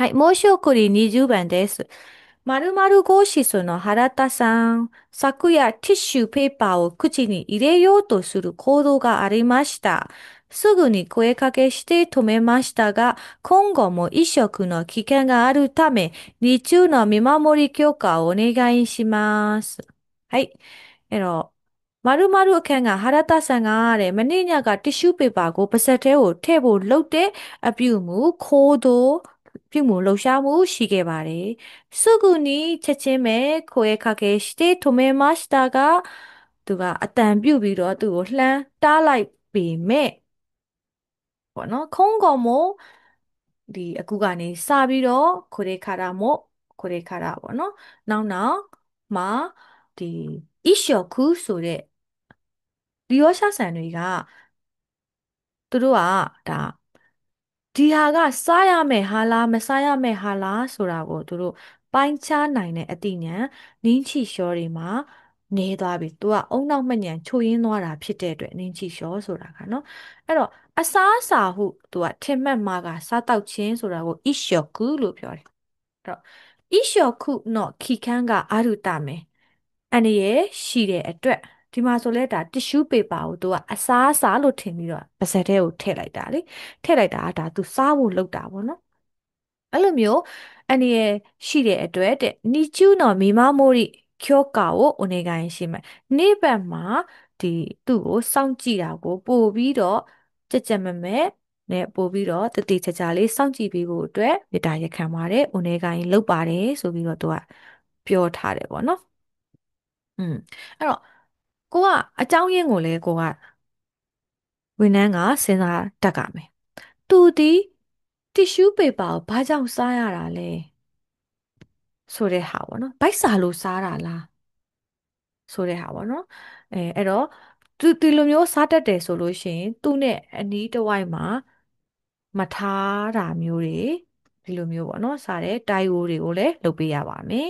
はい、申し送り20番です。〇〇号室の原田さん、昨夜ティッシュペーパーを口に入れようとする行動がありました。すぐに声かけして止めましたが、今後も一食の危険があるため、日中の見守り許可をお願いします。はい。〇〇အခန်းကဟာရတဆန်ကတဲ့မနေ့ညကတ िश ူးပေပါကိုပါဇက်ထဲကိုထည့်ဖို့လုပ်တဲ့အပြုအမူခိုးသို့ပြုမှုလှုပ်ရှားမှုရှိခဲ့ပါတယ်။すぐにချက်ချင်းပဲ声かけして止めましたがသူကအတန်ပြုတ်ပြီးတော့သူ့ကိုလှမ်းတားလိုက်ပေမဲ့ပေါ့နော်ခုံးကောင်မို့ဒီအခုကနေစပြီးတော့ခိုရေခါတာပေါ့နော်နောက်မှာဒီအီရှော်ခုဆိုတဲ့ဒီရောရှာဆန်တွေကသူတို့ကဒါဒီဟာကစားရမယ်ဟာလားမစားရမယ်ဟာလားဆိုတာကိုသူတို့ပိုင်းခြားနိုင်တဲ့အသိဉာဏ်နင်းချီလျှောတွေမှာနေသွားပြီသူကအုံနောက်မညံချို့ယွင်းသွားတာဖြစ်တဲ့အတွက်နင်းချီလျှောဆိုတာကနော်အဲ့တော့အစားအစာဟုသူကထင်မှတ်မှာကစားတောက်ခြင်းဆိုတာကိုအီရှောကူလို့ပြောတယ်အဲ့တော့အီရှောကူနော်ခီခန်းကအာရုတမယ်အန်ရဲ့ရှိတဲ့အတွက်ဒီမှာဆိုလဲဒါတ िश ူးပေပါကိုသူကအစားအစာလို့ထင်ပြီးတော့ပါဇက်ထဲကိုထည့်လိုက်တာလေထည့်လိုက်တာကဒါသူစားဖို့လုပ်တာပေါ့နော်အဲ့လိုမျိုးအန်ရဲ့ရှိတဲ့အတွက်တဲ့နီကျူးနော်မိမမိုရီကျောကာကိုအိုနေကိုင်းရှိမယ်နေ့ဘက်မှာဒီသူ့ကိုစောင့်ကြည့်တာကိုပို့ပြီးတော့ကြက်ကြက်မမဲနဲ့ပို့ပြီးတော့တတိချာချာလေးစောင့်ကြည့်ပေးဖို့အတွက်မေတ္တာရက်ခံပါတယ်အိုနေကိုင်းလုပ်ပါတယ်ဆိုပြီးတော့သူကပြောထားတယ်ပေါ့နော်อืมအဲ့တော့ကိုကအကြောင်းရင်းကိုလည်းကိုကဝန်ထမ်းကစဉ်းစားတတ်ကြမယ်သူဒီတီရှူးပေပါကိုဘာကြောင့်စားရတာလဲဆိုတဲ့ဟာပေါ့နော်ဗိုက်စာလို့စားတာလားဆိုတဲ့ဟာပေါ့နော်အဲ့တော့သူဒီလိုမျိုးစားတတ်တယ်ဆိုလို့ရှိရင်သူ့နဲ့အနီးတစ်ဝိုက်မှာမထားတာမျိုးတွေဒီလိုမျိုးပေါ့နော်စားတဲ့တိုင်ဝိုတွေကိုလည်းလုပ်ပေးရပါမယ်